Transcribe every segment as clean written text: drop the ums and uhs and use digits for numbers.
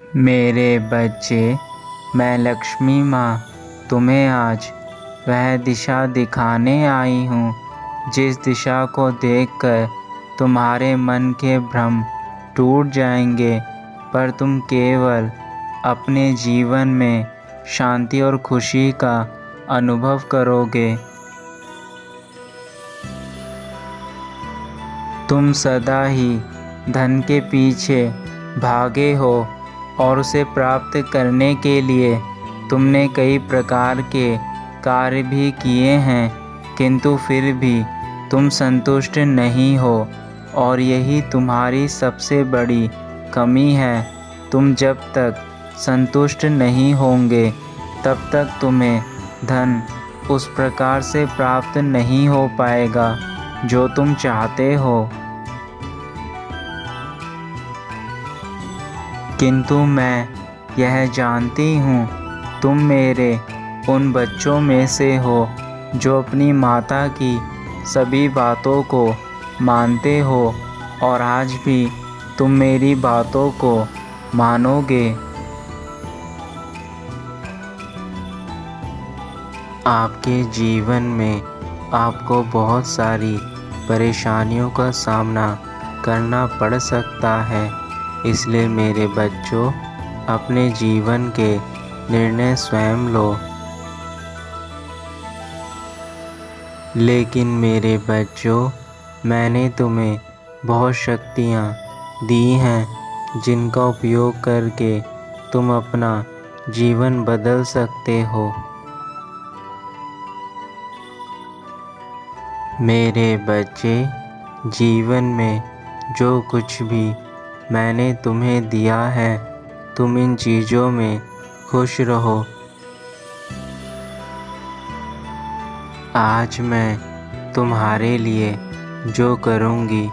मेरे बच्चे, मैं लक्ष्मी माँ तुम्हें आज वह दिशा दिखाने आई हूँ जिस दिशा को देखकर तुम्हारे मन के भ्रम टूट जाएंगे, पर तुम केवल अपने जीवन में शांति और खुशी का अनुभव करोगे। तुम सदा ही धन के पीछे भागे हो और उसे प्राप्त करने के लिए तुमने कई प्रकार के कार्य भी किए हैं, किंतु फिर भी तुम संतुष्ट नहीं हो और यही तुम्हारी सबसे बड़ी कमी है। तुम जब तक संतुष्ट नहीं होंगे तब तक तुम्हें धन उस प्रकार से प्राप्त नहीं हो पाएगा जो तुम चाहते हो। किंतु मैं यह जानती हूँ तुम मेरे उन बच्चों में से हो जो अपनी माता की सभी बातों को मानते हो और आज भी तुम मेरी बातों को मानोगे। आपके जीवन में आपको बहुत सारी परेशानियों का सामना करना पड़ सकता है, इसलिए मेरे बच्चों अपने जीवन के निर्णय स्वयं लो। लेकिन मेरे बच्चों, मैंने तुम्हें बहुत शक्तियाँ दी हैं जिनका उपयोग करके तुम अपना जीवन बदल सकते हो। मेरे बच्चे, जीवन में जो कुछ भी मैंने तुम्हें दिया है, तुम इन चीज़ों में खुश रहो। आज मैं तुम्हारे लिए जो करूँगी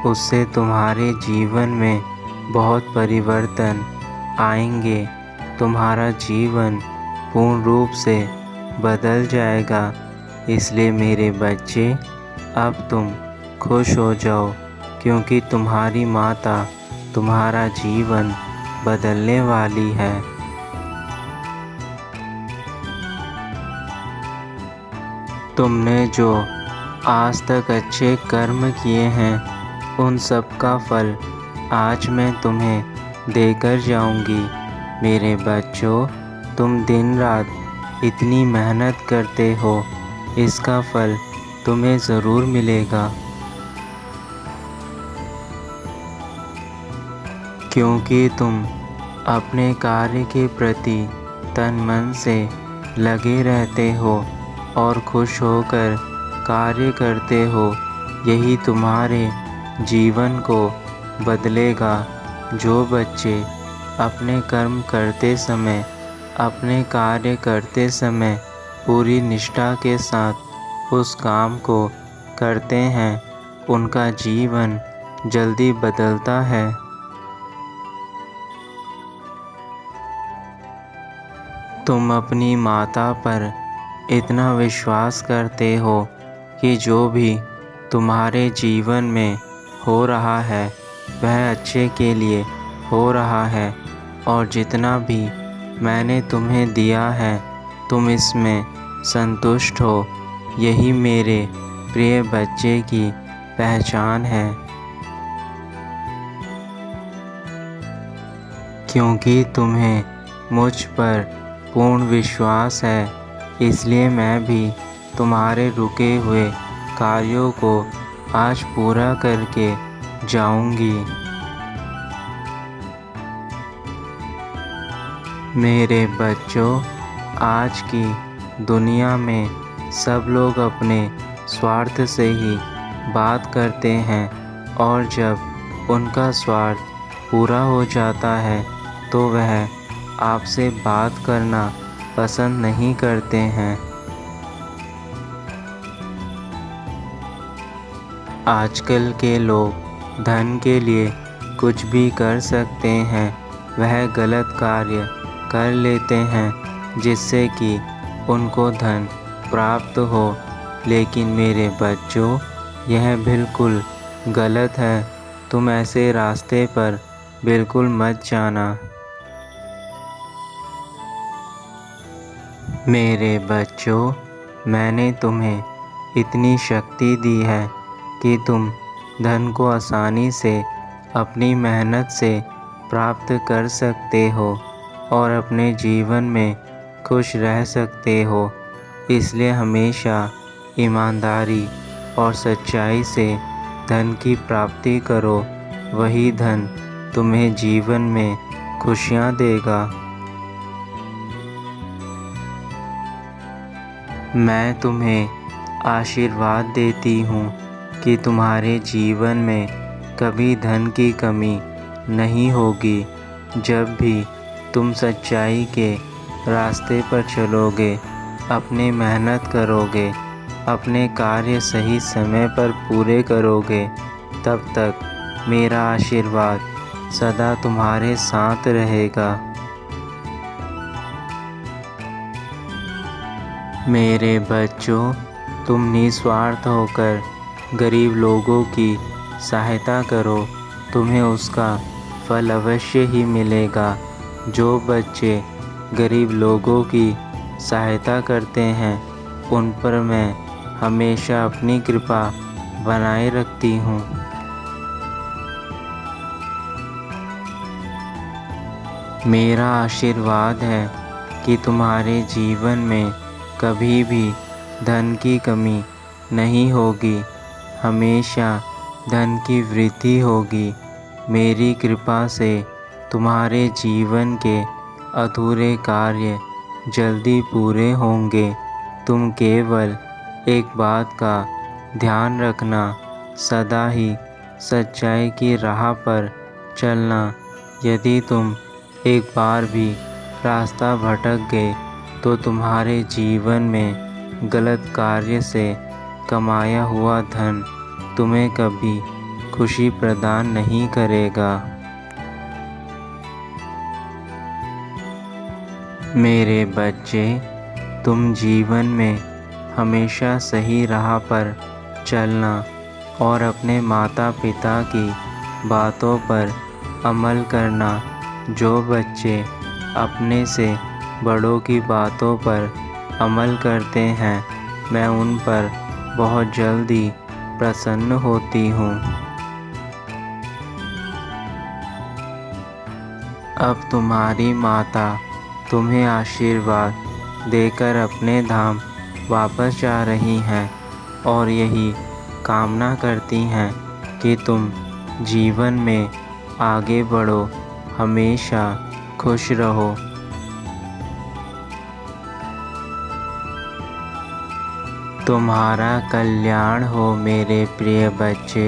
उससे तुम्हारे जीवन में बहुत परिवर्तन आएंगे। तुम्हारा जीवन पूर्ण रूप से बदल जाएगा। इसलिए मेरे बच्चे, अब तुम खुश हो जाओ, क्योंकि तुम्हारी माता तुम्हारा जीवन बदलने वाली है। तुमने जो आज तक अच्छे कर्म किए हैं उन सब का फल आज मैं तुम्हें देकर जाऊंगी। मेरे बच्चों, तुम दिन रात इतनी मेहनत करते हो, इसका फल तुम्हें ज़रूर मिलेगा, क्योंकि तुम अपने कार्य के प्रति तन मन से लगे रहते हो और खुश होकर कार्य करते हो। यही तुम्हारे जीवन को बदलेगा। जो बच्चे अपने कर्म करते समय, अपने कार्य करते समय पूरी निष्ठा के साथ उस काम को करते हैं, उनका जीवन जल्दी बदलता है। तुम अपनी माता पर इतना विश्वास करते हो कि जो भी तुम्हारे जीवन में हो रहा है वह अच्छे के लिए हो रहा है, और जितना भी मैंने तुम्हें दिया है तुम इसमें संतुष्ट हो। यही मेरे प्रिय बच्चे की पहचान है। क्योंकि तुम्हें मुझ पर पूर्ण विश्वास है, इसलिए मैं भी तुम्हारे रुके हुए कार्यों को आज पूरा करके जाऊंगी। मेरे बच्चों, आज की दुनिया में सब लोग अपने स्वार्थ से ही बात करते हैं, और जब उनका स्वार्थ पूरा हो जाता है तो वह आपसे बात करना पसंद नहीं करते हैं। आजकल के लोग धन के लिए कुछ भी कर सकते हैं, वह गलत कार्य कर लेते हैं जिससे कि उनको धन प्राप्त हो। लेकिन मेरे बच्चों, यह बिल्कुल गलत है। तुम ऐसे रास्ते पर बिल्कुल मत जाना। मेरे बच्चों, मैंने तुम्हें इतनी शक्ति दी है कि तुम धन को आसानी से अपनी मेहनत से प्राप्त कर सकते हो और अपने जीवन में खुश रह सकते हो। इसलिए हमेशा ईमानदारी और सच्चाई से धन की प्राप्ति करो। वही धन तुम्हें जीवन में खुशियाँ देगा। मैं तुम्हें आशीर्वाद देती हूँ कि तुम्हारे जीवन में कभी धन की कमी नहीं होगी। जब भी तुम सच्चाई के रास्ते पर चलोगे, अपनी मेहनत करोगे, अपने कार्य सही समय पर पूरे करोगे, तब तक मेरा आशीर्वाद सदा तुम्हारे साथ रहेगा। मेरे बच्चों, तुम निस्वार्थ होकर गरीब लोगों की सहायता करो, तुम्हें उसका फल अवश्य ही मिलेगा। जो बच्चे गरीब लोगों की सहायता करते हैं, उन पर मैं हमेशा अपनी कृपा बनाए रखती हूँ। मेरा आशीर्वाद है कि तुम्हारे जीवन में कभी भी धन की कमी नहीं होगी, हमेशा धन की वृद्धि होगी। मेरी कृपा से तुम्हारे जीवन के अधूरे कार्य जल्दी पूरे होंगे। तुम केवल एक बात का ध्यान रखना, सदा ही सच्चाई की राह पर चलना। यदि तुम एक बार भी रास्ता भटक गए तो तुम्हारे जीवन में गलत कार्य से कमाया हुआ धन तुम्हें कभी खुशी प्रदान नहीं करेगा। मेरे बच्चे, तुम जीवन में हमेशा सही राह पर चलना और अपने माता पिता की बातों पर अमल करना। जो बच्चे अपने से बड़ों की बातों पर अमल करते हैं, मैं उन पर बहुत जल्दी प्रसन्न होती हूँ। अब तुम्हारी माता तुम्हें आशीर्वाद देकर अपने धाम वापस जा रही हैं और यही कामना करती हैं कि तुम जीवन में आगे बढ़ो, हमेशा खुश रहो। तुम्हारा कल्याण हो मेरे प्रिय बच्चे।